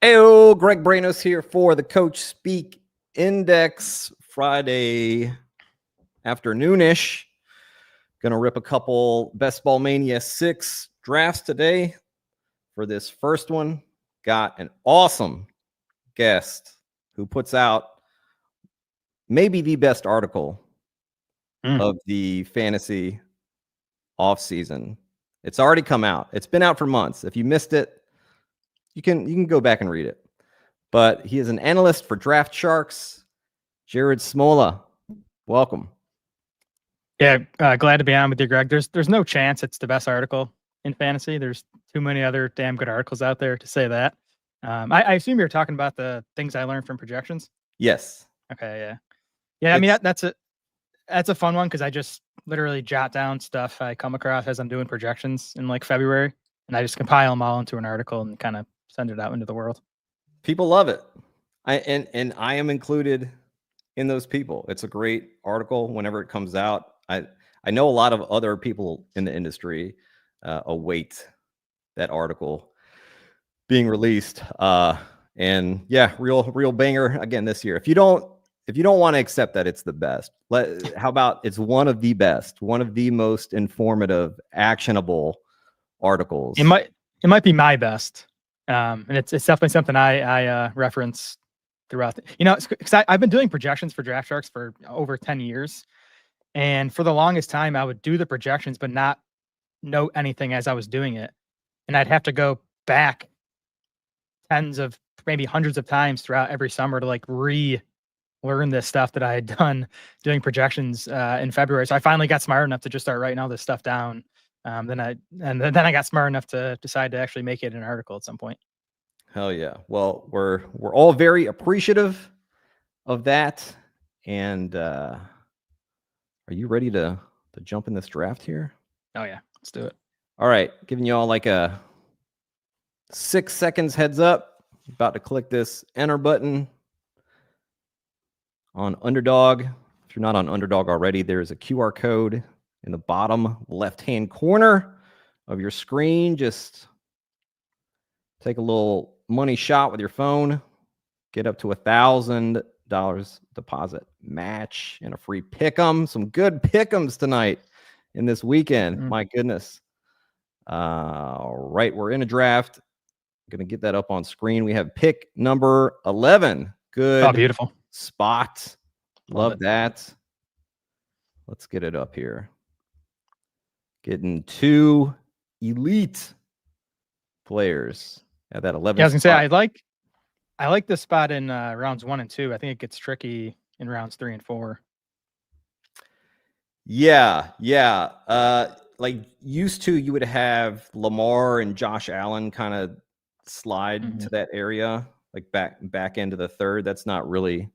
Heyo, Greg Branos here for the Coach Speak Index Friday afternoonish. Gonna rip a couple Best Ball Mania 6 drafts today. For this first one, got an awesome guest who puts out maybe the best article of the fantasy offseason. It's already come out. It's been out for months. If you missed it, you can go back and read it. But he is an analyst for Draft Sharks. Jared Smola, welcome. Yeah, glad to be on with you, Greg. There's no chance it's the best article in fantasy. There's too many other damn good articles out there to say that. I assume you're talking about the things I learned from projections. Yes. Okay. Yeah. I mean that's a fun one because I just literally jot down stuff I come across as I'm doing projections in like February, and I just compile them all into an article and kind of send it out into the world. People love it. I am included in those people. It's a great article whenever it comes out. I know a lot of other people in the industry await that article being released. And yeah, real banger again this year. If you don't want to accept that it's the best, how about it's one of the best, one of the most informative, actionable articles. It might be my best. And it's definitely something I reference throughout. Because I've been doing projections for Draft Sharks for over 10 years. And for the longest time, I would do the projections, but not note anything as I was doing it. And I'd have to go back tens of, maybe hundreds of times throughout every summer to like relearn this stuff that I had done doing projections in February. So I finally got smart enough to just start writing all this stuff down. Then I got smart enough to decide to actually make it an article at some point. Hell yeah. Well, we're all very appreciative of that. And are you ready to jump in this draft here? Oh yeah, let's do it. All right, giving you all like a 6 seconds heads up. About to click this enter button on Underdog. If you're not on Underdog already, there's a QR code in the bottom left-hand corner of your screen. Just take a little money shot with your phone. Get up to $1,000 deposit match and a free pick'em. Some good pick'ems tonight in this weekend. My goodness. All right, we're in a draft. I'm going to get that up on screen. We have pick number 11. Good. Oh, beautiful spot. Love that. Let's get it up here. Getting 2 elite players at that 11. Yeah, I was gonna say I like this spot in rounds 1 and 2. I think it gets tricky in rounds 3 and 4. Yeah. Like used to, you would have Lamar and Josh Allen kind of slide to that area, like back into the third. That's not really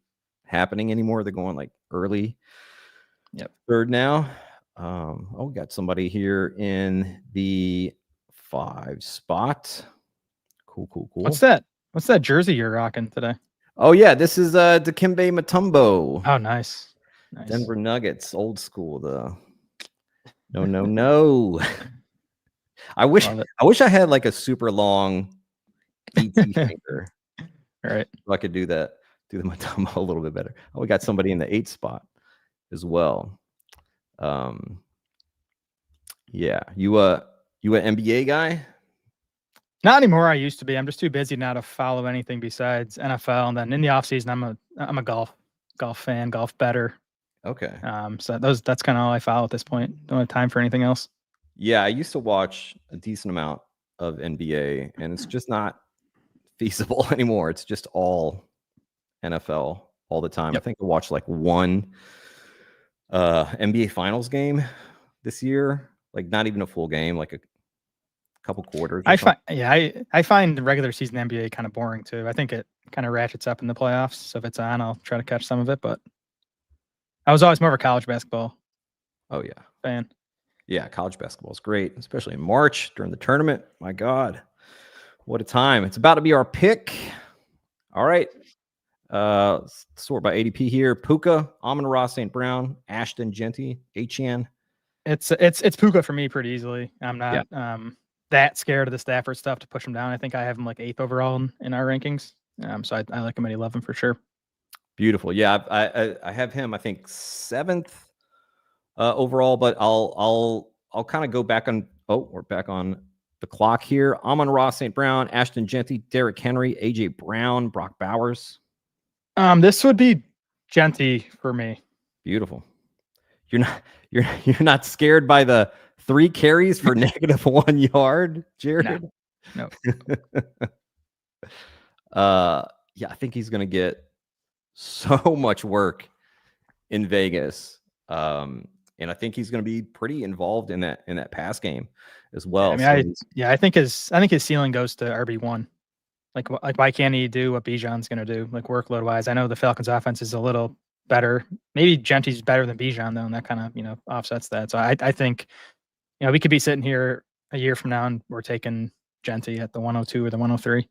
happening anymore. They're going like early. Yep. Third now. We got somebody here in the 5 spot. Cool. What's that jersey you're rocking today? Oh yeah, this is Dikembe Mutombo. Oh, nice. Denver Nuggets, old school. No. I wish I had like a super long ET finger. All right. So I could do the Mutombo a little bit better. Oh, we got somebody in the 8 spot as well. Yeah, you an NBA guy? Not anymore. I used to be. I'm just too busy now to follow anything besides NFL. And then in the off season, I'm a golf fan, golf better. Okay. So that's kind of all I follow at this point. Don't have time for anything else. Yeah, I used to watch a decent amount of NBA, and it's just not feasible anymore. It's just all NFL all the time. Yep. I think I watched like one NBA Finals game this year, like not even a full game, like a couple quarters. I find the regular season NBA kind of boring too. I think it kind of ratchets up in the playoffs. So if it's on, I'll try to catch some of it. But I was always more of a college basketball. Oh yeah, fan. Yeah, college basketball is great, especially in March during the tournament. My God, what a time! It's about to be our pick. All right, sort by ADP here: Puka, Amon-Ra, St. Brown, Ashton, Genty, Achane. It's Puka for me pretty easily. I'm not that scared of the Stafford stuff to push him down. I think I have him like 8th overall in our rankings. So I like him at 11 for sure. Beautiful. Yeah, I have him, I think, 7th overall, but I'll kind of go back on. Oh, we're back on the clock here. Amon-Ra St. Brown, Ashton Genty, Derrick Henry, AJ Brown, Brock Bowers. This would be Genty for me. Beautiful. You're not scared by the 3 carries for -1 yard, Jared? No. Yeah, I think he's gonna get so much work in Vegas. And I think he's going to be pretty involved in that pass game as well. I think his ceiling goes to RB1. Like why can't he do what Bijan's going to do, like workload wise? I know the Falcons offense is a little better. Maybe Genty's better than Bijan though, and that kind of offsets that. So I think we could be sitting here a year from now and we're taking Genty at the 102 or the 103.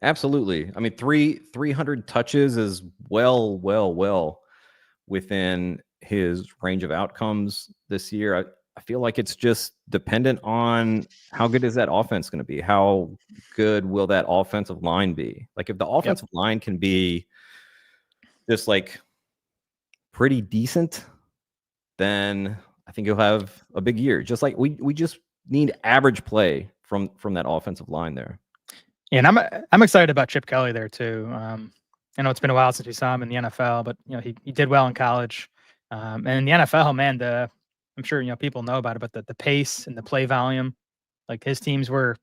Absolutely. I mean, 300 touches is well within his range of outcomes this year. I feel like it's just dependent on how good is that offense going to be? How good will that offensive line be? Like if the offensive line can be just like pretty decent, then I think you'll have a big year. Just like we just need average play from that offensive line there. And I'm excited about Chip Kelly there too. I know it's been a while since we saw him in the NFL, but he did well in college. And in the NFL, man, I'm sure people know about it, but the pace and the play volume, like his teams were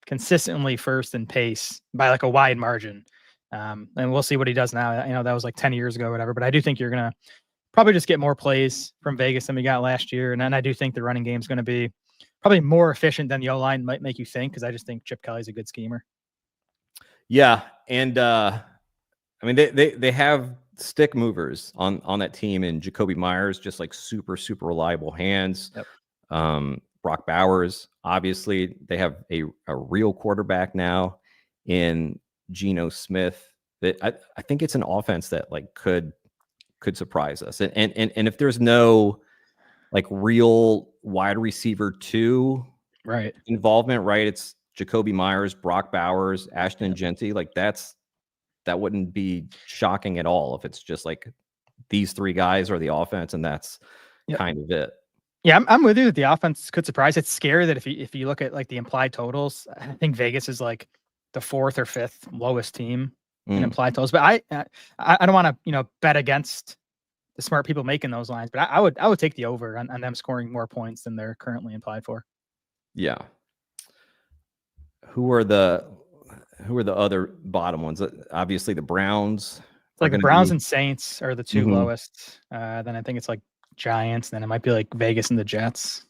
consistently first in pace by like a wide margin. And we'll see what he does now. That was like 10 years ago or whatever, but I do think you're gonna probably just get more plays from Vegas than we got last year. And then I do think the running game is going to be probably more efficient than the O-line might make you think, because I just think Chip Kelly's a good schemer. Yeah, and I mean they have stick movers on that team, and Jacoby Myers, just like super reliable hands. Yep. Brock Bowers, obviously they have a real quarterback now in Geno Smith. That I think it's an offense that like could surprise us. And if there's no like real wide receiver 2 involvement, right? It's Jacoby Myers, Brock Bowers, Ashton Genty. Like that wouldn't be shocking at all if it's just like these 3 guys are the offense, and that's kind of it. Yeah, I'm with you that the offense could surprise. It's scary that if you look at like the implied totals, I think Vegas is like the 4th or 5th lowest team in implied totals. But I don't want to bet against the smart people making those lines, but I would take the over on them scoring more points than they're currently implied for. Yeah. Who are the other bottom ones? Obviously the Browns. It's like the Browns and Saints are the 2 lowest. Then I think it's like Giants. Then it might be like Vegas and the Jets.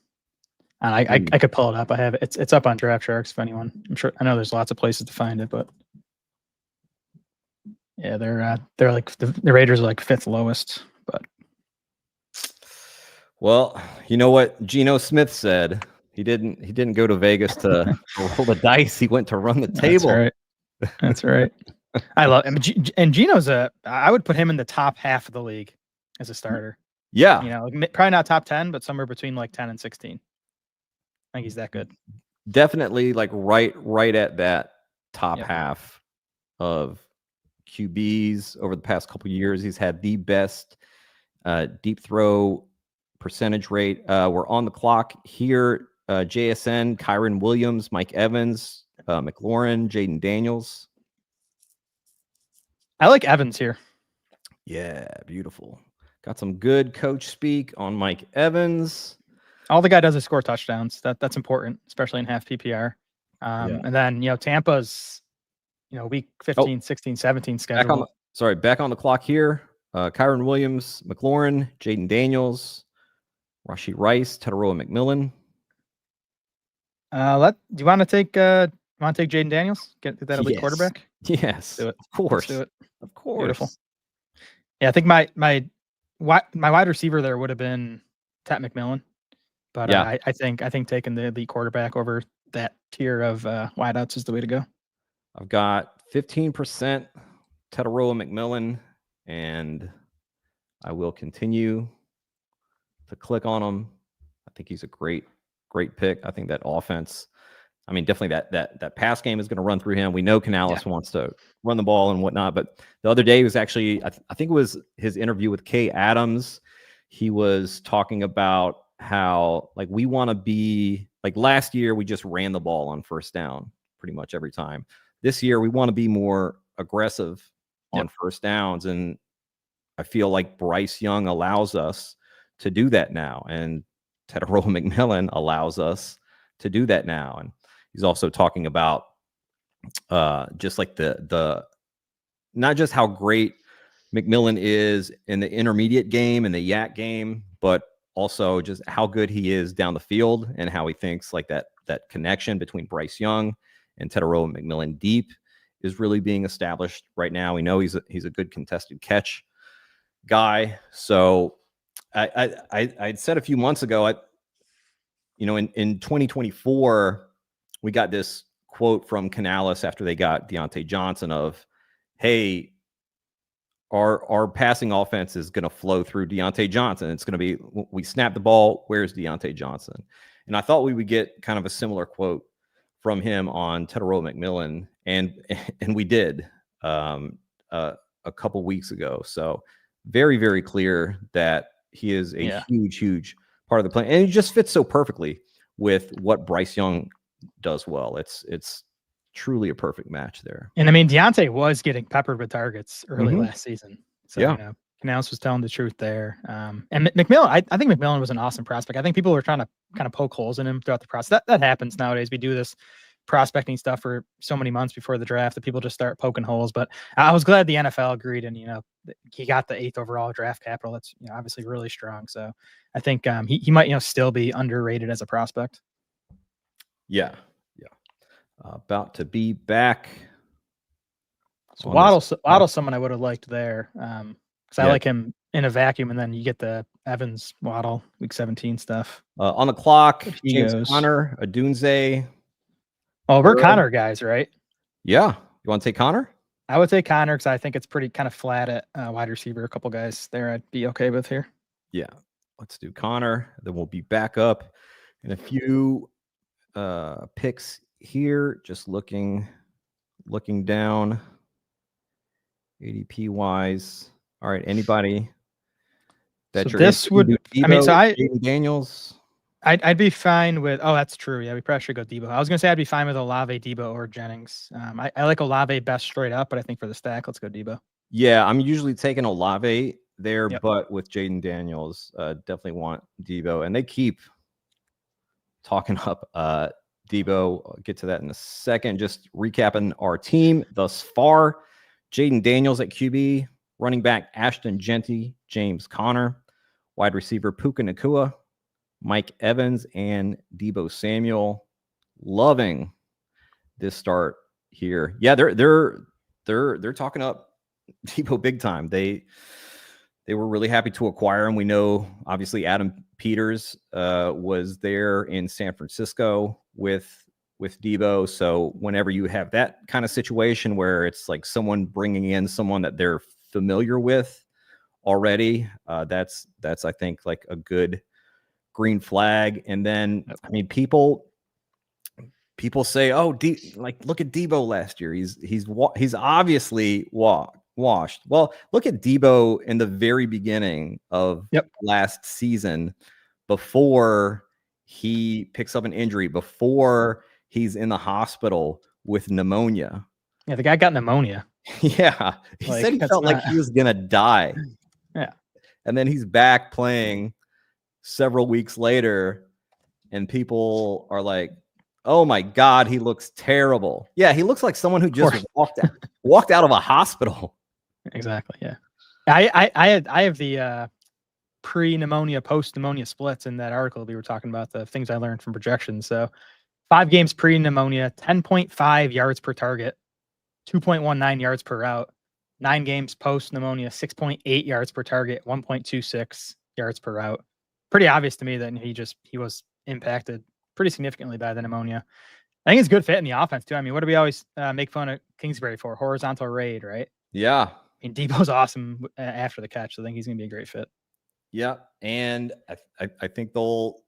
And I could pull it up. I have it. It's up on Draft Sharks if anyone. I'm sure. I know there's lots of places to find it, but yeah, they're like the Raiders are like 5th lowest. But well, you know what Geno Smith said. He didn't go to Vegas to roll the dice. He went to run the table. That's right. I love him. And Geno's I would put him in the top half of the league as a starter. Yeah. Probably not top 10, but somewhere between like 10 and 16. I think he's that good. Definitely like right at that top half of QBs over the past couple of years. He's had the best deep throw percentage rate. We're on the clock here. JSN, Kyron Williams, Mike Evans, McLaurin, Jaden Daniels. I like Evans here. Yeah, beautiful. Got some good coach speak on Mike Evans. All the guy does is score touchdowns. That's important, especially in half PPR. And then Tampa's week 15, 16, 17 schedule. Back on the clock here. Kyron Williams, McLaurin, Jaden Daniels, Rashee Rice, Tataroa McMillan. Do you want to take Jaden Daniels? Get that elite quarterback? Yes. Do it. Of course. Let's do it. Of course. Beautiful. Yeah, I think my wide receiver there would have been Tat McMillan. But I think taking the elite quarterback over that tier of wideouts is the way to go. I've got 15% Tataroa McMillan, and I will continue to click on him. I think he's a great pick. I think that offense I mean, definitely that pass game is going to run through him. We know Canales wants to run the ball and whatnot, but the other day was actually, I think it was his interview with Kay Adams. He was talking about how, like, we want to be, like, last year we just ran the ball on first down pretty much every time. This year we want to be more aggressive on first downs, and I feel like Bryce Young allows us to do that now, and Tedero McMillan allows us to do that now. And he's also talking about just like the not just how great McMillan is in the intermediate game and the yak game, but also just how good he is down the field, and how he thinks like that connection between Bryce Young and Tedero McMillan deep is really being established right now. We know he's a good contested catch guy. So I'd said a few months ago, in 2024, we got this quote from Canales after they got Deontay Johnson of, hey, our passing offense is going to flow through Deontay Johnson. It's going to be, we snap the ball, where's Deontay Johnson? And I thought we would get kind of a similar quote from him on Tedero McMillan, and we did a couple weeks ago. So very, very clear that he is a huge part of the plan, and he just fits so perfectly with what Bryce Young does well. It's truly a perfect match there. And I mean, Deontay was getting peppered with targets early last season. So, Canales was telling the truth there. And McMillan, I think McMillan was an awesome prospect. I think people were trying to kind of poke holes in him throughout the process. That happens nowadays. We do this prospecting stuff for so many months before the draft that people just start poking holes. But I was glad the NFL agreed, and he got the 8th overall draft capital. That's obviously really strong. So I think he might still be underrated as a prospect. Yeah. About to be back. So Waddle's someone I would have liked there, because I like him in a vacuum, and then you get the Evans Waddle week 17 stuff. On the clock, James Conner, Adunze. Oh, we're Connor guys, right? Yeah. You want to take Connor? I would take Connor because I think it's pretty kind of flat at wide receiver. A couple guys there I'd be okay with here. Yeah. Let's do Connor. Then we'll be back up in a few picks here. Just looking down ADP wise. All right. Anybody that you're this would, Debo, I mean, so Jaden Daniels. I'd be fine with. Oh, that's true. Yeah, we probably should go Debo. I was gonna say I'd be fine with Olave, Debo, or Jennings. I like Olave best straight up, but I think for the stack, let's go Debo. Yeah, I'm usually taking Olave there, but with Jaden Daniels, definitely want Debo, and they keep talking up Debo. I'll get to that in a second. Just recapping our team thus far: Jaden Daniels at QB, running back Ashton Genty, James Conner, wide receiver Puka Nacua, Mike Evans, and Debo Samuel. Loving this start here. Yeah, they're talking up Debo big time. They were really happy to acquire him. We know obviously Adam Peters was there in San Francisco with Debo. So whenever you have that kind of situation where it's like someone bringing in someone that they're familiar with already, that's I think like a good green flag. And then I mean, people say, oh, look at Debo last year. He's obviously washed. Well, look at Debo in the very beginning of last season, before he picks up an injury, before he's in the hospital with pneumonia. Yeah, the guy got pneumonia. Yeah, he said he felt like he was gonna die. Yeah, and then he's back playing several weeks later, and people are like, oh my God, he looks terrible. Yeah, he looks like someone who just walked out of a hospital. Exactly. Yeah. I have the pre-pneumonia, post-pneumonia splits in that article. We were talking about the things I learned from projections. So 5 games pre-pneumonia, 10.5 yards per target, 2.19 yards per route. 9 games post-pneumonia, 6.8 yards per target, 1.26 yards per route. Pretty obvious to me that he was impacted pretty significantly by the pneumonia. I think it's a good fit in the offense too. I mean, what do we always make fun of Kingsbury for? Horizontal raid, right? Yeah. I mean, Debo's awesome after the catch, so I think he's going to be a great fit. Yeah, and I think they'll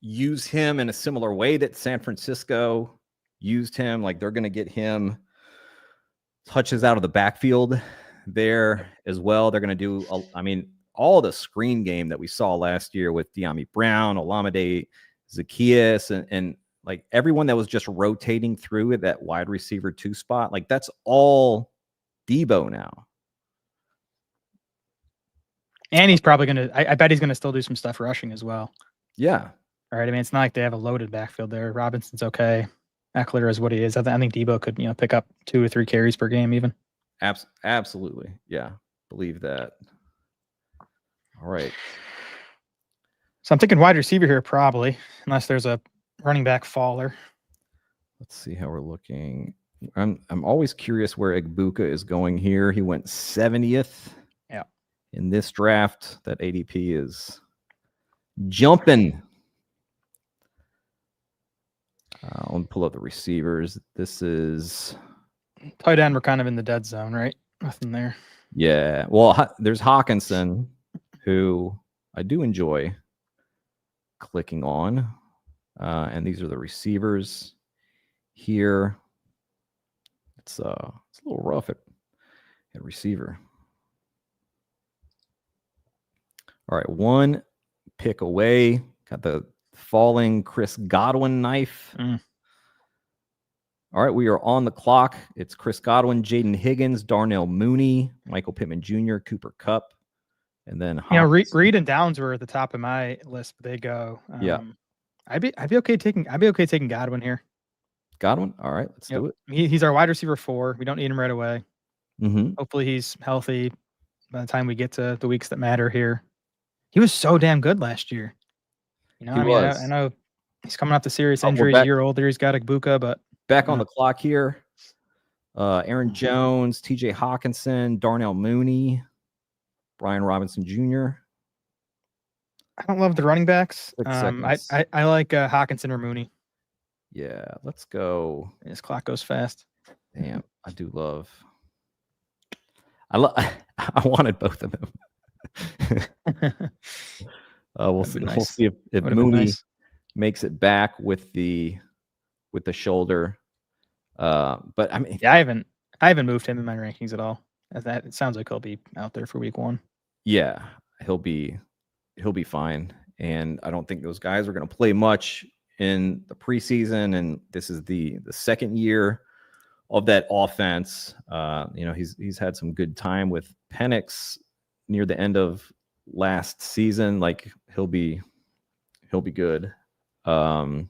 use him in a similar way that San Francisco used him. Like they're going to get him touches out of the backfield there as well. They're going to do, all the screen game that we saw last year with De'Ami Brown, Olamide, Zacchaeus, and like everyone that was just rotating through at that wide receiver 2 spot. Like that's all Debo now. And he's probably going to, I bet he's going to still do some stuff rushing as well. Yeah. All right. I mean, it's not like they have a loaded backfield there. Robinson's okay. Eckler is what he is. I think Debo could, pick up 2 or 3 carries per game even. Absolutely. Yeah. Believe that. All right. So I'm thinking wide receiver here, probably, unless there's a running back faller. Let's see how we're looking. I'm always curious where Egbuka is going here. He went 70th. Yeah. In this draft. That ADP is jumping. Let me pull up the receivers. This is tight end. We're kind of in the dead zone, right? Nothing there. Yeah. Well, there's Hawkinson, who I do enjoy clicking on. And these are the receivers here. It's a little rough at receiver. All right, 1 pick away. Got the falling Chris Godwin knife. All right, we are on the clock. It's Chris Godwin, Jaden Higgins, Darnell Mooney, Michael Pittman Jr., Cooper Kupp, and then Reed and Downs were at the top of my list, but they go. Yeah, I'd be okay taking Godwin here. Godwin. All right, let's do it. He's our wide receiver 4. We don't need him right away. Mm-hmm. Hopefully he's healthy by the time we get to the weeks that matter here. He was so damn good last year. I know he's coming off the serious injury. A year older. He's got Egbuka, but back on the clock here. Aaron Jones, TJ Hawkinson, Darnell Mooney, Brian Robinson Jr. I don't love the running backs. I like Hawkinson or Mooney. Yeah, let's go. This clock goes fast. Damn, I do love. I wanted both of them. We'll see. Nice. We'll see if Mooney makes it back with the shoulder. But I mean, I haven't moved him in my rankings at all. It sounds like he'll be out there for week 1. Yeah, he'll be fine. And I don't think those guys are going to play much in the preseason. And this is the second year of that offense. He's had some good time with Penix near the end of last season. Like he'll be good. Hawkinson.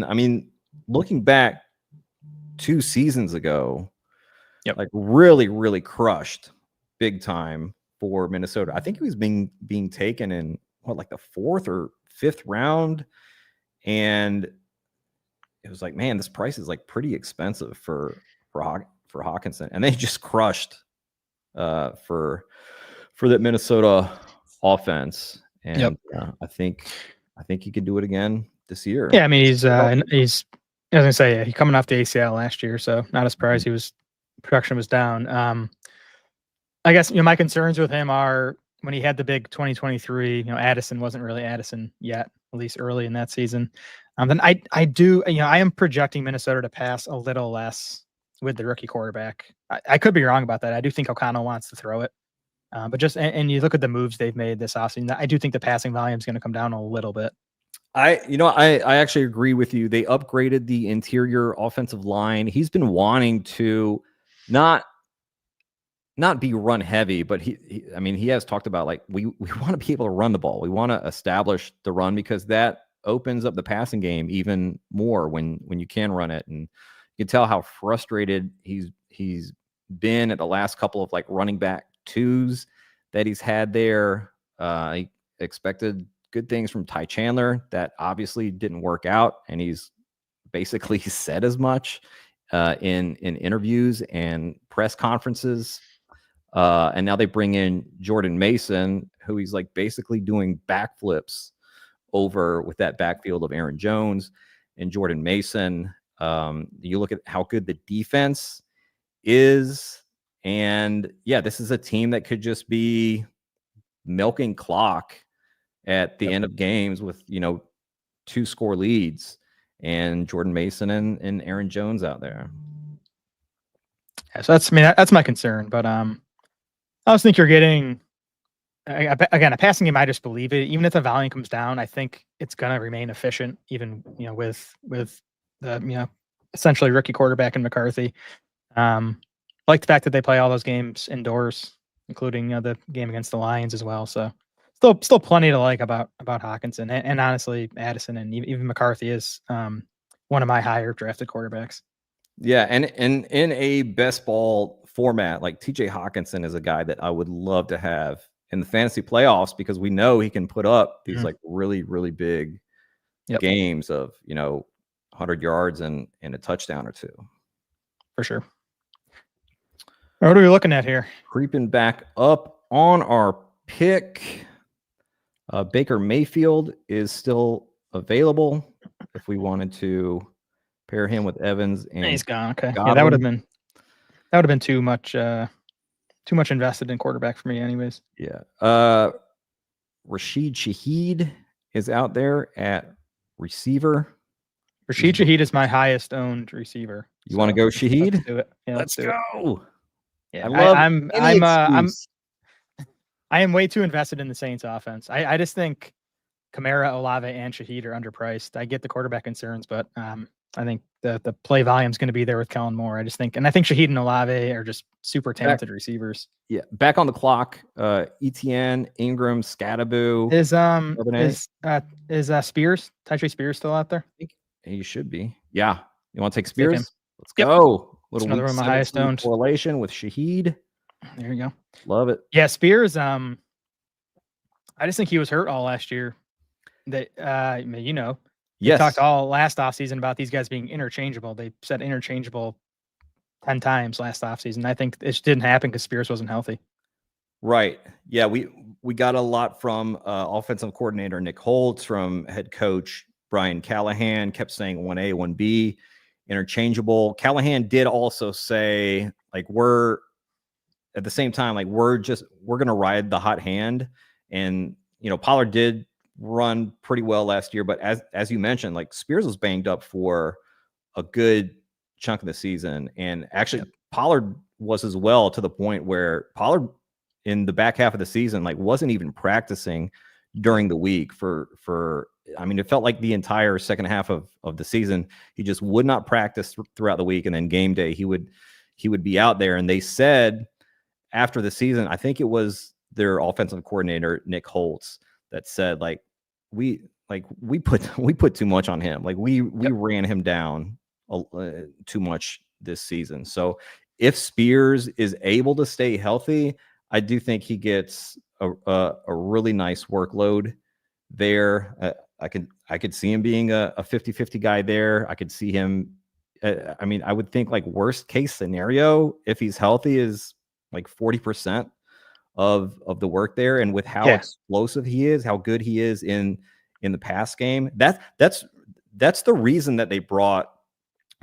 I mean, looking back 2 seasons ago, like really, really crushed big time for Minnesota. I think he was being taken in like the 4th or 5th round, and it was like, man, this price is like pretty expensive for Hawkinson, and they just crushed for that Minnesota offense. And I think he could do it again this year. Yeah, I mean he's I was gonna say he's coming off the ACL last year, so not a surprise. Production was down. I guess my concerns with him are when he had the big 2023. Addison wasn't really Addison yet, at least early in that season. Then I am projecting Minnesota to pass a little less with the rookie quarterback. I could be wrong about that. I do think O'Connell wants to throw it, but just and you look at the moves they've made this offseason. I do think the passing volume is going to come down a little bit. I actually agree with you. They upgraded the interior offensive line. He's been wanting to not be run heavy, but he has talked about like we want to be able to run the ball. We want to establish the run because that opens up the passing game even more when you can run it. And you can tell how frustrated he's been at the last couple of like running back 2s that he's had there. He expected good things from Ty Chandler. That obviously didn't work out, and he's basically said as much in interviews and press conferences. And now they bring in Jordan Mason, who he's like basically doing backflips over with that backfield of Aaron Jones and Jordan Mason. You look at how good the defense is, and this is a team that could just be milking clock at the end of games with 2-score leads. and Jordan Mason and Aaron Jones out there. Yeah, so that's my concern. But I also think you're getting again a passing game. I just believe it. Even if the volume comes down, I think it's gonna remain efficient. Even with the essentially rookie quarterback in McCarthy. I like the fact that they play all those games indoors, including the game against the Lions as well. So still plenty to like about Hawkinson and honestly Addison and even McCarthy is one of my higher drafted quarterbacks. Yeah, and in a best ball format, like TJ Hawkinson is a guy that I would love to have in the fantasy playoffs because we know he can put up these like really, really big games of 100 yards and a touchdown or two. For sure. What are we looking at here? Creeping back up on our pick. Baker Mayfield is still available if we wanted to pair him with Evans and he's gone. Okay. Godwin. Yeah, that would have been too much invested in quarterback for me anyways. Yeah. Rashid Shaheed is out there at receiver. Rashid Shaheed is my highest owned receiver. You want to go Shaheed? Let's do it. Yeah, let's go. Yeah, I am way too invested in the Saints offense. I just think Kamara, Olave, and Shaheed are underpriced. I get the quarterback concerns, but I think the play volume is going to be there with Kellen Moore. I think Shaheed and Olave are just super talented receivers. Yeah, back on the clock. Etienne, Ingram, Scattaboo. Is Spears, Tyjae Spears still out there? I think he should be. Yeah, you want to take Spears? Let's go. Little another one of my highest owned correlation with Shaheed. There you go. Love it. Yeah, Spears. I just think he was hurt all last year. They talked all last offseason about these guys being interchangeable. They said interchangeable 10 times last offseason. I think it just didn't happen because Spears wasn't healthy. Right. Yeah, we got a lot from offensive coordinator Nick Holtz, from head coach Brian Callahan, kept saying 1A, 1B, interchangeable. Callahan did also say, like, we're at the same time, like, we're going to ride the hot hand. And, Pollard did run pretty well last year, but as you mentioned, like, Spears was banged up for a good chunk of the season. And actually Pollard was as well, to the point where Pollard in the back half of the season, like, wasn't even practicing during the week it felt like the entire second half of the season, he just would not practice throughout the week. And then game day, he would be out there. And they said after the season, I think it was their offensive coordinator, Nick Holtz, that said, like, we put too much on him. Like, we ran him down too much this season. So if Spears is able to stay healthy, I do think he gets a really nice workload there. I could see him being a 50-50 guy there. I could see him. I would think, like, worst case scenario, if he's healthy, is like 40% of the work there. And with how explosive he is, how good he is in the pass game, that's the reason that they brought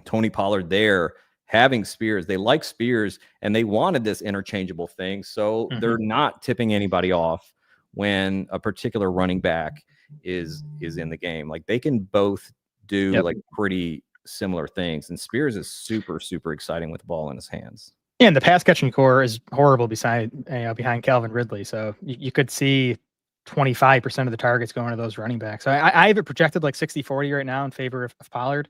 Tony Pollard there, having Spears. They like Spears and they wanted this interchangeable thing. So they're not tipping anybody off when a particular running back is in the game. Like, they can both do like pretty similar things. And Spears is super, super exciting with the ball in his hands. Yeah, and the pass catching core is horrible behind Calvin Ridley. So you could see 25% of the targets going to those running backs. So I have it projected like 60-40 right now in favor of Pollard.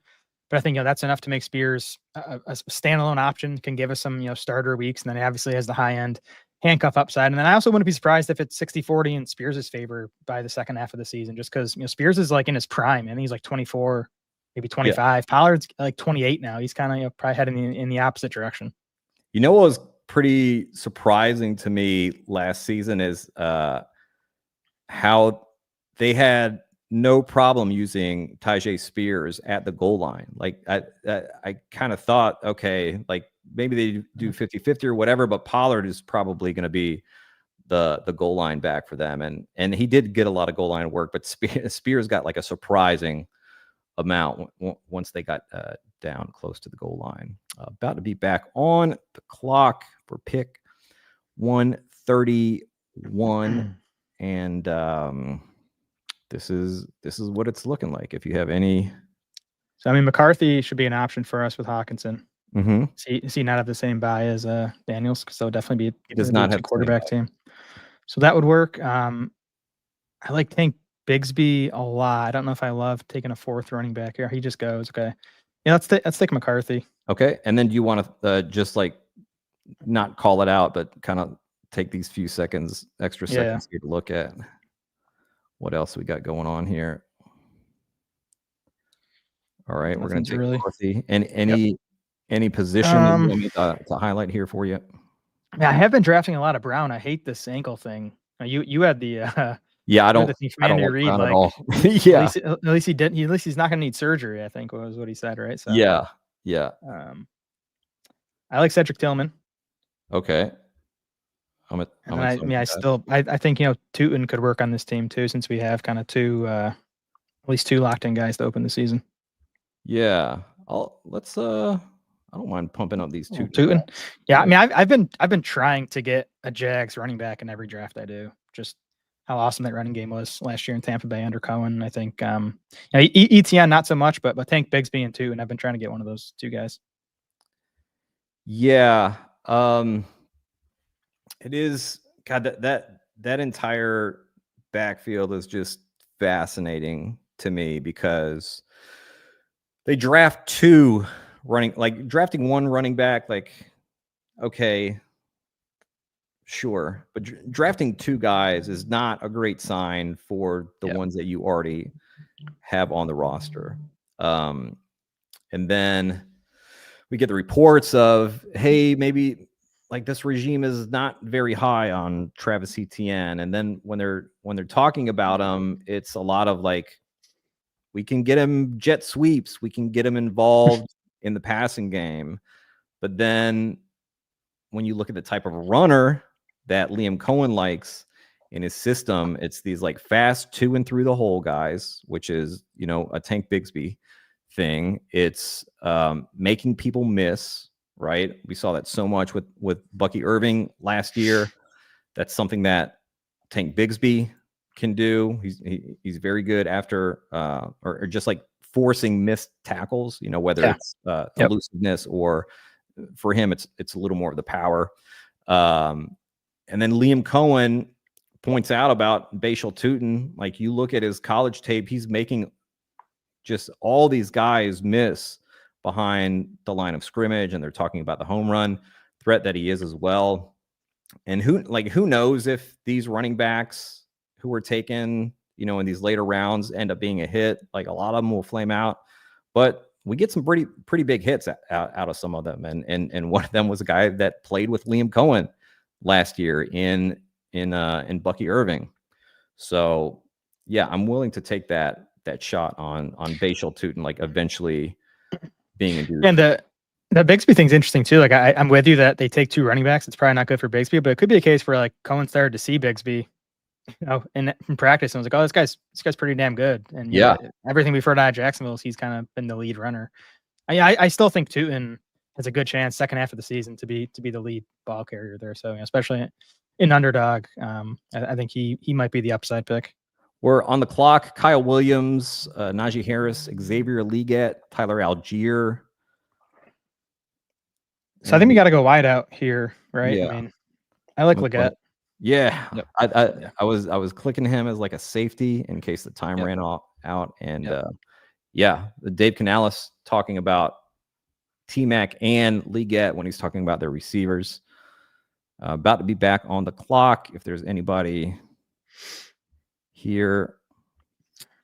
But I think that's enough to make Spears a standalone option, can give us some starter weeks, and then he obviously has the high end handcuff upside. And then I also wouldn't be surprised if it's 60-40 in Spears' favor by the second half of the season, just because Spears is like in his prime, and he's like 24, maybe 25. Pollard's like 28 now. He's kind of probably heading in the opposite direction. What was pretty surprising to me last season is how they had no problem using Tyjae Spears at the goal line. Like, I kind of thought, okay, like, maybe they do 50-50 or whatever, but Pollard is probably going to be the goal line back for them. And he did get a lot of goal line work, but Spears got like a surprising amount once they got down close to the goal line. About to be back on the clock for pick 131. And this is what it's looking like. If you have any So I mean, McCarthy should be an option for us with Hawkinson. Mm-hmm. Does he not have the same buy as Daniels? Because they'll definitely He does be not a have two the same quarterback team. So that would work. I like Tank Bigsby a lot. I don't know if I love taking a 4th running back here. He just goes. Okay. Yeah, let's take McCarthy. Okay. And then do you want to just like not call it out, but kind of take these few extra seconds here to look at what else we got going on here? All right. We're going to take McCarthy. And any position that you want me to highlight here for you? Yeah, I have been drafting a lot of Brown. I hate this ankle thing. You had the yeah, I don't like Brown at all. Yeah, at least he did. At least he's not going to need surgery, I think was what he said, right? So yeah. I like Cedric Tillman. Okay. I think Tootin could work on this team too, since we have kind of at least 2 locked in guys to open the season. Yeah, I don't mind pumping up these Tootin. Yeah, I mean, I've been trying to get a Jags running back in every draft I do. Just how awesome that running game was last year in Tampa Bay under Cohen. I think ETN not so much, but Tank Bigsby and Tootin. I've been trying to get one of those 2 guys. Yeah, it is. God, that entire backfield is just fascinating to me because they draft 2 drafting 1 running back, like, okay, sure. But drafting 2 guys is not a great sign for the ones that you already have on the roster. And then we get the reports of, hey, maybe like this regime is not very high on Travis Etienne. And then when they're talking about him, it's a lot of like, we can get him jet sweeps. We can get him involved in the passing game. But then when you look at the type of runner that Liam Cohen likes in his system, it's these like fast 2 and through the hole guys, which is, a Tank Bigsby thing. It's making people miss, right? We saw that so much with Bucky Irving last year. That's something that Tank Bigsby can do. He's very good after or just like forcing missed tackles, whether it's elusiveness or for him it's a little more of the power. And then Liam Cohen points out about Bashal Tootin. Like, you look at his college tape, he's making just all these guys miss behind the line of scrimmage, and they're talking about the home run threat that he is as well. And who knows if these running backs who were taken, in these later rounds end up being a hit. Like, a lot of them will flame out, but we get some pretty big hits out of some of them. And one of them was a guy that played with Liam Cohen last year in Bucky Irving. So yeah, I'm willing to take that shot on Bashal Tootin, like eventually being induced. And the Bigsby thing's interesting too. Like I'm with you that they take 2 running backs. It's probably not good for Bigsby, but it could be a case where like Cohen started to see Bigsby, in practice, and was like, oh, this guy's pretty damn good. And everything we've heard out of Jacksonville is he's kind of been the lead runner. I still think Tootin has a good chance second half of the season to be the lead ball carrier there. So especially in Underdog, I think he might be the upside pick. We're on the clock. Kyle Williams, Najee Harris, Xavier Leggett, Tyler Algier. So I think we got to go wide out here, right? Yeah. I mean, I like Leggett. Yeah. Yep. I was clicking him as like a safety in case the time ran out. And the Dave Canales talking about T-Mac and Leggett when he's talking about their receivers. About to be back on the clock. If there's anybody here,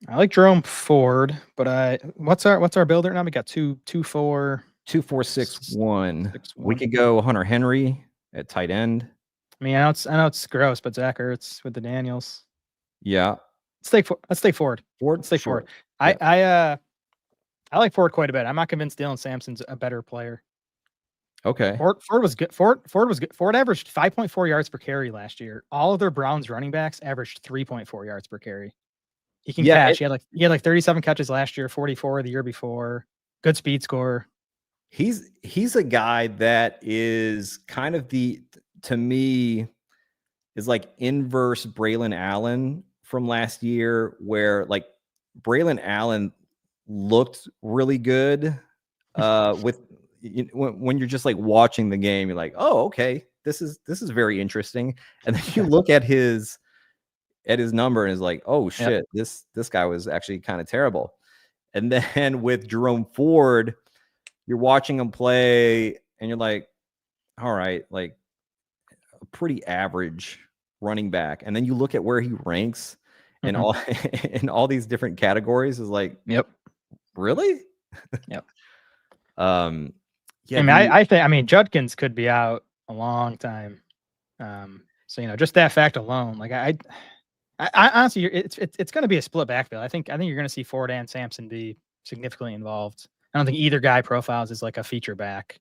I like Jerome Ford, but what's our builder now? We got 2-4. 2-4-6-1. We could go Hunter Henry at tight end. I mean, I know it's gross, but Zach Ertz with the Daniels. Yeah. Let's take Ford. Let's take Ford. I like Ford quite a bit. I'm not convinced Dylan Sampson's a better player. Okay. Ford was good. Ford was good. Ford averaged 5.4 yards per carry last year. All of their Browns running backs averaged 3.4 yards per carry. He can catch. He had like 37 catches last year, 44 the year before. Good speed score. He's a guy that is kind of to me is like inverse Braylon Allen from last year, where like Braylon Allen looked really good. When you're just like watching the game, you're like, oh, okay, this is very interesting. And then you look at his number and is like, oh shit, this guy was actually kind of terrible. And then with Jerome Ford, you're watching him play and you're like, all right, like a pretty average running back. And then you look at where he ranks in all in all these different categories, is like, really? Yeah, Yeah, I mean, Judkins could be out a long time. So just that fact alone, like I honestly, it's going to be a split backfield. I think you're going to see Ford and Sampson be significantly involved. I don't think either guy profiles as like a feature back.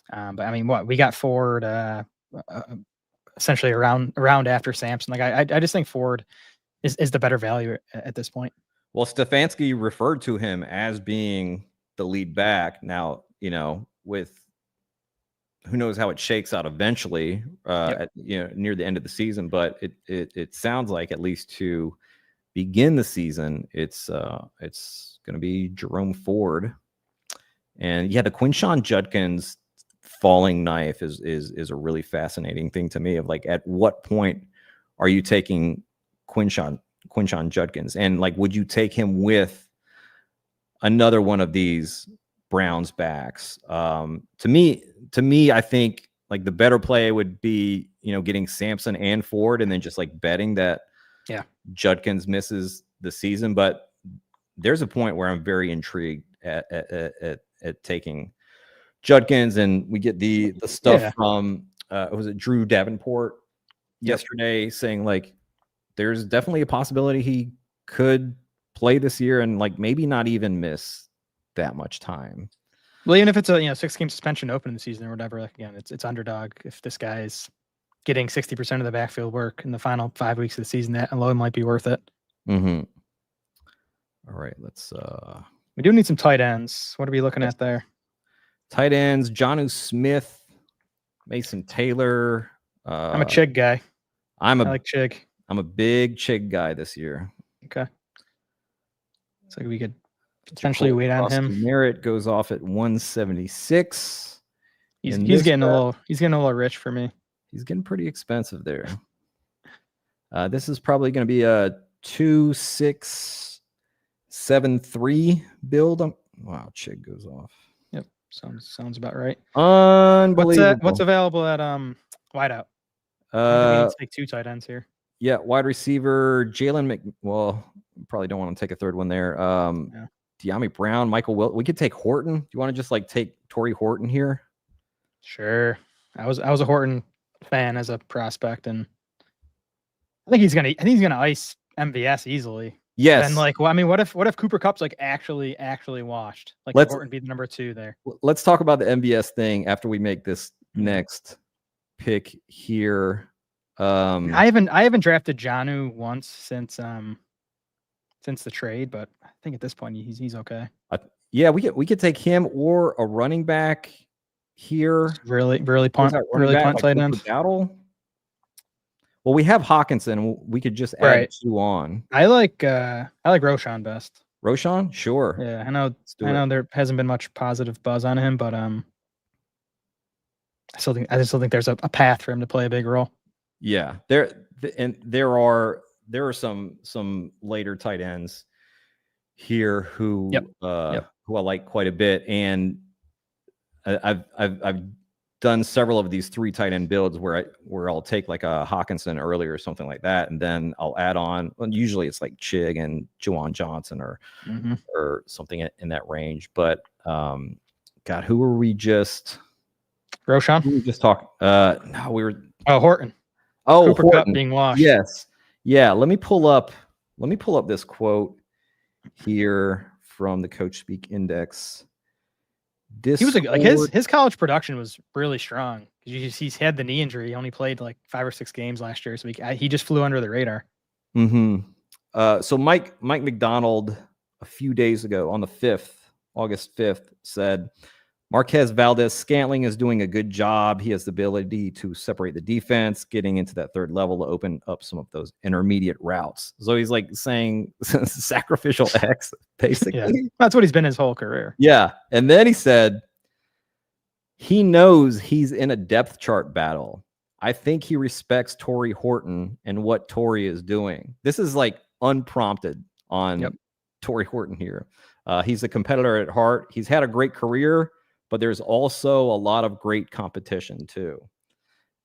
But I mean, we got Ford essentially around after Sampson. Like I just think Ford is the better value at this point. Well, Stefanski referred to him as being the lead back. Now, with who knows how it shakes out eventually, near the end of the season. But it sounds like, at least to begin the season, it's going to be Jerome Ford. And yeah, the Quinshon Judkins falling knife is a really fascinating thing to me. Of like, at what point are you taking Quinshon Judkins, and like, would you take him with another one of these Browns backs? To me, I think like the better play would be, getting Sampson and Ford, and then just like betting that Judkins misses the season. But there's a point where I'm very intrigued at taking Judkins, and we get the stuff from was it Drew Davenport yesterday saying like there's definitely a possibility he could play this year and like maybe not even miss that much time. Well, even if it's a 6-game suspension open in the season or whatever, like, again, it's Underdog. If this guy is getting 60% of the backfield work in the final 5 weeks of the season, that alone might be worth it. All right, let's we do need some tight ends. What are we looking at there? Tight ends: Jonnu Smith, Mason Taylor. I'm a Chig guy. I like Chig. I'm a big Chig guy this year. Okay. It's like we could potentially wait on him. Merritt goes off at 176. He's getting a little rich for me. He's getting pretty expensive there. This is probably going to be a 2-6-7-3 build. Wow, Chig goes off. Yep, sounds about right. Unbelievable. What's available at wideout? We need to take 2 tight ends here. Yeah, wide receiver Jalen well, probably don't want to take a third one there. De'Ami Brown, Michael Wilt. We could take Horton. Do you want to just like take Torrey Horton here? Sure. I was a Horton fan as a prospect, and I think he's gonna ice MVS easily. Yes. And like, well, I mean, what if Cooper Kupp's like actually washed? Like, let Horton be the number 2 there. Let's talk about the MVS thing after we make this next pick here. I haven't drafted Jonnu once since the trade, but I think at this point he's okay. Yeah, we could take him or a running back here. Really punt tight end. Battle. Well, we have Hawkinson. We could just add 2 on. I like Roschon best. Roschon, sure. Yeah, I know there hasn't been much positive buzz on him, but I still think there's a path for him to play a big role. Yeah, there are some later tight ends here who I like quite a bit, and I've done several of these 3 tight end builds where I'll take like a Hawkinson early or something like that, and then I'll add on. Well, usually it's like Chig and Juwan Johnson or something in that range. But God, who were we just? Roschon. We just talked. No, we were. Oh, Horton. Oh, Cooper Kupp being washed. Yes. Yeah. Let me pull up this quote here from the Coach Speak Index. He was his college production was really strong. He's had the knee injury. He only played like 5 or 6 games last year, so he just flew under the radar. So Mike McDonald a few days ago on the 5th, August 5th, said Marquez Valdez-Scantling is doing a good job. He has the ability to separate the defense, getting into that third level to open up some of those intermediate routes. So he's like saying sacrificial X, basically. Yeah, that's what he's been his whole career. Yeah. And then he said, he knows he's in a depth chart battle. I think he respects Torrey Horton and what Torrey is doing. This is like unprompted on Torrey Horton here. He's a competitor at heart. He's had a great career, but there's also a lot of great competition too.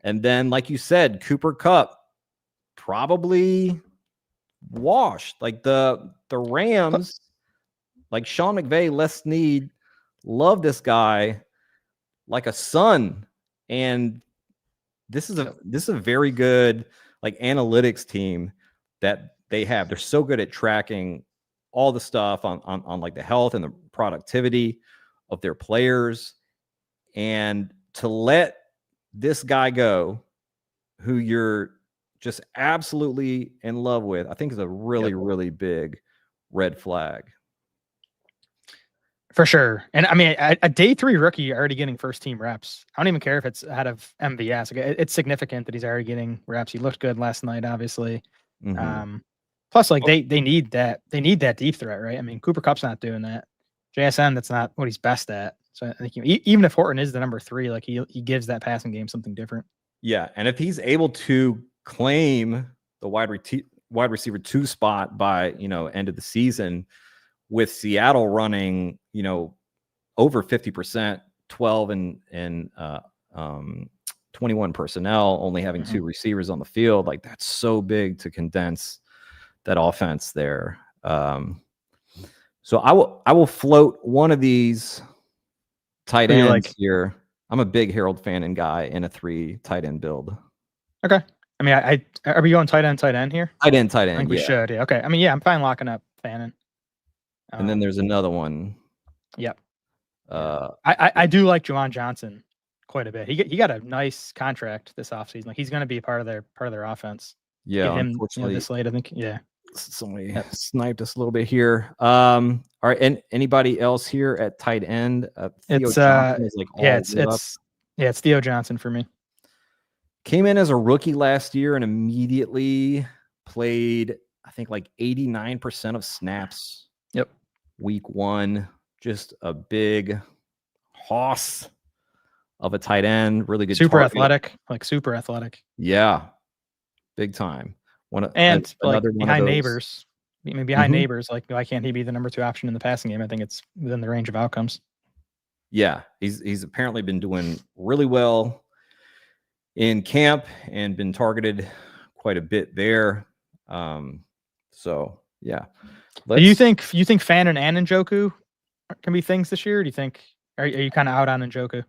And then, like you said, Cooper Kupp probably washed. Like the Rams, like Sean McVay, Les Snead, love this guy like a son. And this is a very good like analytics team that they have. They're so good at tracking all the stuff on like the health and the productivity of their players. And to let this guy go, who you're just absolutely in love with, I think is a really, really big red flag. For sure. And I mean, a day 3 rookie already getting first team reps. I don't even care if it's out of MVS. It's significant that he's already getting reps. He looked good last night, obviously. Plus, like they need that. They need that deep threat, right? I mean, Cooper Kupp's not doing that. JSN, that's not what he's best at. So I think even if Horton is the number 3, like he gives that passing game something different. Yeah, and if he's able to claim the wide receiver 2 spot by end of the season, with Seattle running over 50%, 12 and 21 personnel, only having 2 receivers on the field, like that's so big to condense that offense there. So I will float one of these tight ends here. I'm a big Harold Fannin guy in a 3 tight end build. Okay. I mean, I are we going tight end here? Tight end. I think we should. Yeah. Okay. I mean, yeah, I'm fine locking up Fannin. And then there's another one. Yep. I do like Juwan Johnson quite a bit. He got a nice contract this offseason. Like he's going to be part of their offense. Yeah. Get him this late, I think. Yeah. Somebody sniped us a little bit here. All right. And anybody else here at tight end? It's Theo Johnson for me. Came in as a rookie last year and immediately played, I think, like 89% of snaps. Yep. Week 1, just a big hoss of a tight end, really good, super athletic. Yeah, big time. Another behind Neighbors. I mean, behind Neighbors, like why can't he be the number 2 option in the passing game? I think it's within the range of outcomes. Yeah, he's apparently been doing really well in camp and been targeted quite a bit there. So yeah. Do you think Fannin and Njoku can be things this year? Do you think are you kind of out on Njoku?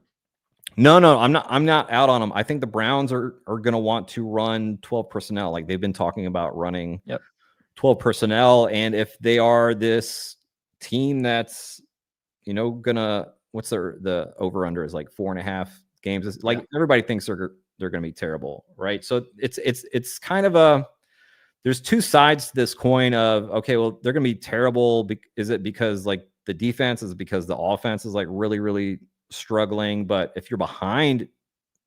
No, I'm not out on them. I think the Browns are going to want to run 12 personnel. Like they've been talking about running 12 personnel. And if they are this team that's, gonna, what's the over under is like 4.5 games. It's like everybody thinks they're going to be terrible. Right. So it's kind of there's 2 sides to this coin of, okay, well, they're going to be terrible. Is it because like the defense, is it because the offense is like really, really struggling? But if you're behind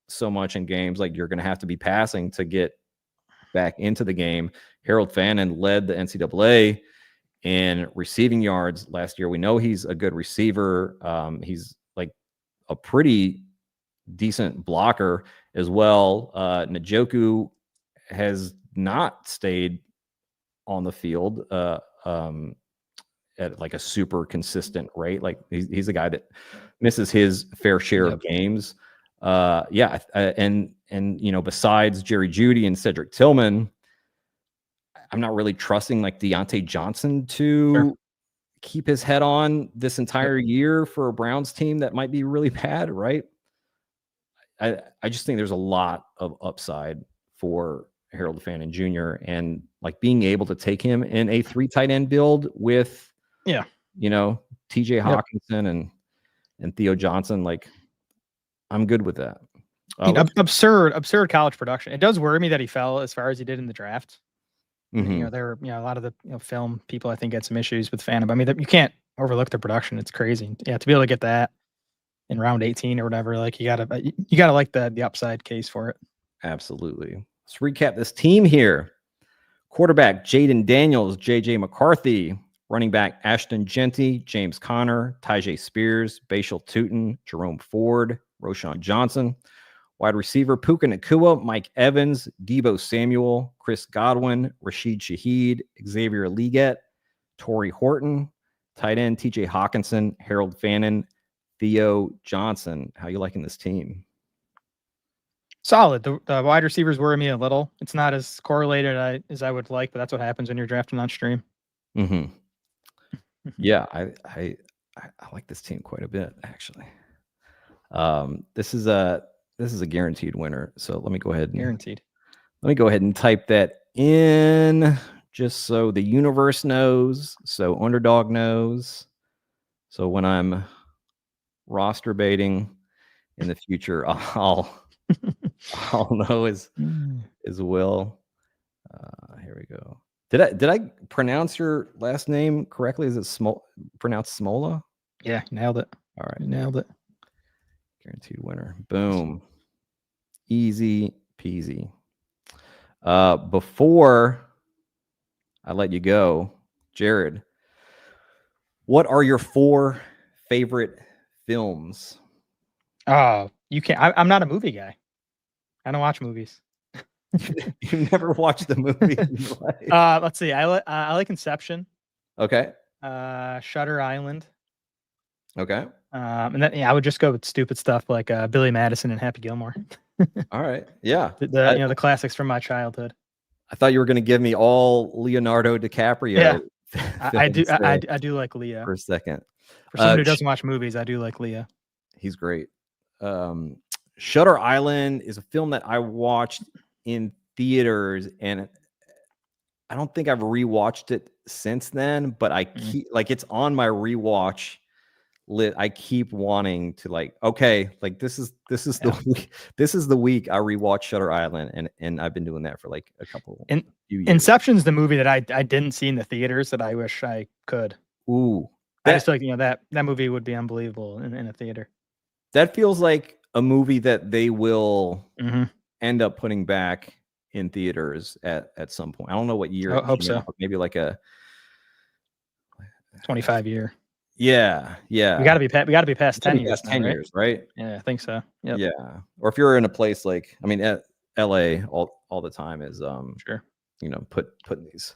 so much in games, like you're going to have to be passing to get back into the game. Harold Fannin led the NCAA in receiving yards last year. We know he's a good receiver. He's like a pretty decent blocker as well. Njoku has not stayed on the field at like a super consistent rate. Like he's a guy that misses his fair share of games. And besides Jerry Jeudy and Cedric Tillman, I'm not really trusting like Deontay Johnson to keep his head on this entire year for a Browns team that might be really bad, right? I just think there's a lot of upside for Harold Fannin Jr. and like being able to take him in a 3 tight end build with, TJ Hawkinson and Theo Johnson. Like I'm good with that. Absurd college production. It does worry me that he fell as far as he did in the draft. There were a lot of the film people I think had some issues with Fannin. I mean, you can't overlook the production. It's crazy. Yeah, to be able to get that in round 18 or whatever. Like you gotta like the upside case for it. Absolutely. Let's recap this team here. Quarterback, Jaden Daniels, J.J. McCarthy. Running back, Ashton Genty, James Conner, Tyjae Spears, Bashal Tootin, Jerome Ford, Roshan Johnson. Wide receiver, Puka Nacua, Mike Evans, Debo Samuel, Chris Godwin, Rashid Shaheed, Xavier Leggett, Torrey Horton. Tight end, TJ Hawkinson, Harold Fannin, Theo Johnson. How you liking this team? Solid. The wide receivers worry me a little. It's not as correlated as I would like, but that's what happens when you're drafting on stream. Mm-hmm. Yeah, I like this team quite a bit, actually. This is a guaranteed winner. So let me go ahead and type that in just so the universe knows, so Underdog knows. So when I'm roster baiting in the future, I'll know as well. Here we go. Did I pronounce your last name correctly? Is it pronounced Smola? Yeah, nailed it. All right, nailed it. Guaranteed winner. Boom. Easy peasy. Before I let you go, Jared, what are your 4 favorite films? Oh, you can't. I'm not a movie guy. I don't watch movies. You never watched the movie. Let's see. I like Inception. Okay. Shutter Island. Okay. And then I would just go with stupid stuff like Billy Madison and Happy Gilmore. All right. Yeah. The classics from my childhood. I thought you were going to give me all Leonardo DiCaprio. Yeah. I do like Leo. For a second. For someone who doesn't watch movies, I do like Leo. He's great. Shutter Island is a film that I watched in theaters, and I don't think I've rewatched it since then, but I keep it's on my rewatch list. I keep wanting to this is the week I rewatch Shutter Island, and I've been doing that for like a few years. Inception's the movie that I didn't see in the theaters that I wish I could. Ooh. I just feel like that movie would be unbelievable in a theater. That feels like a movie that they will end up putting back in theaters at some point. I don't know what year. I hope so. Maybe like a 25 year. Yeah. We got to be past 10 years. 10 years, right? Yeah, I think so. Yep. Yeah. Or if you're in a place like, LA all the time is sure. Putting these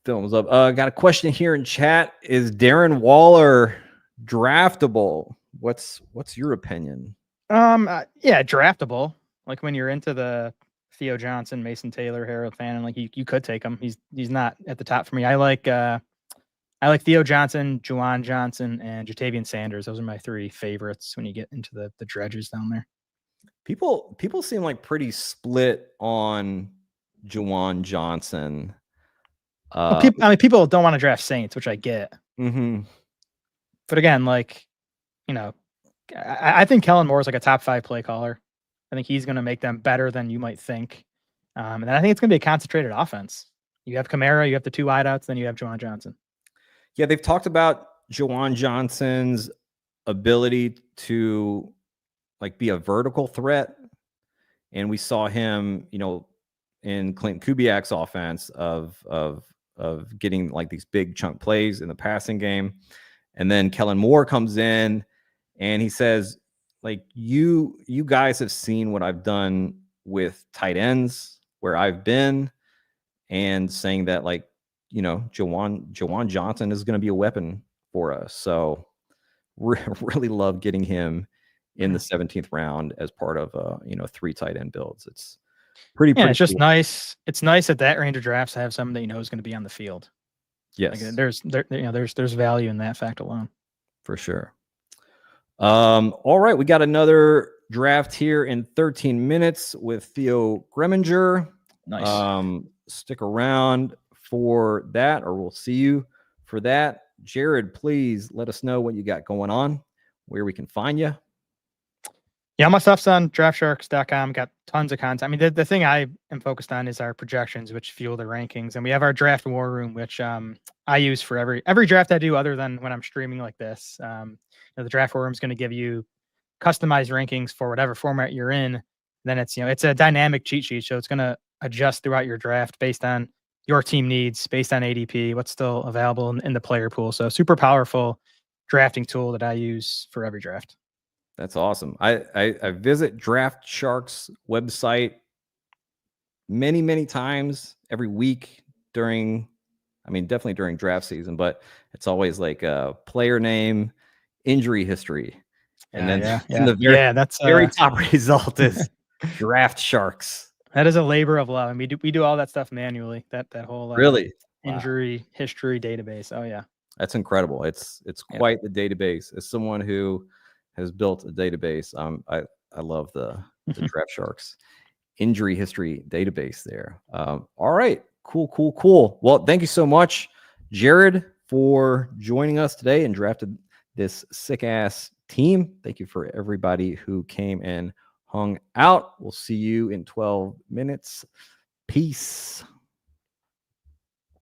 films up. Got a question here in chat. Is Darren Waller draftable? What's your opinion? Yeah, draftable. Like when you're into the Theo Johnson, Mason Taylor, Harold Fannin, like you could take him. He's not at the top for me. I like Theo Johnson, Juwan Johnson, and Jatavian Sanders. Those are my 3 favorites when you get into the dredges down there. People seem like pretty split on Juwan Johnson. People don't want to draft Saints, which I get. Mm-hmm. But again, I think Kellen Moore is like a top 5 play caller. I think he's going to make them better than you might think. And I think it's going to be a concentrated offense. You have Kamara, you have the 2 wideouts, then you have Juwan Johnson. Yeah, they've talked about Juwan Johnson's ability to be a vertical threat. And we saw him, in Clinton Kubiak's offense of getting these big chunk plays in the passing game. And then Kellen Moore comes in and he says, you guys have seen what I've done with tight ends where I've been, and saying that Juwan Johnson is going to be a weapon for us. So really love getting him in the 17th round as part of 3 tight end builds. It's pretty it's just cool. Nice. It's nice at that range of drafts to have someone that is going to be on the field. Yes. There's value in that fact alone. For sure. All right, we got another draft here in 13 minutes with Theo Greminger. Nice. Stick around for that, or we'll see you for that. Jared, please let us know what you got going on, where we can find you. Yeah, my stuff's on draftsharks.com. Got tons of content. The thing I am focused on is our projections, which fuel the rankings. And we have our draft war room, which I use for every draft I do other than when I'm streaming like this. the draft forum is going to give you customized rankings for whatever format you're in. Then it's it's a dynamic cheat sheet, so it's going to adjust throughout your draft based on your team needs, based on ADP, what's still available in the player pool. So super powerful drafting tool that I use for every draft. That's awesome. I visit Draft Sharks website many times every week definitely during draft season, but it's always like a player name, injury history. And then that's very top result is Draft Sharks. That is a labor of love. And we do all that stuff manually. That whole really injury history database. Oh yeah. That's incredible. It's quite the database. As someone who has built a database, I love the Draft Sharks injury history database there. All right, cool. Well, thank you so much, Jared, for joining us today and drafted this sick ass team. Thank you for everybody who came and hung out. We'll see you in 12 minutes. Peace.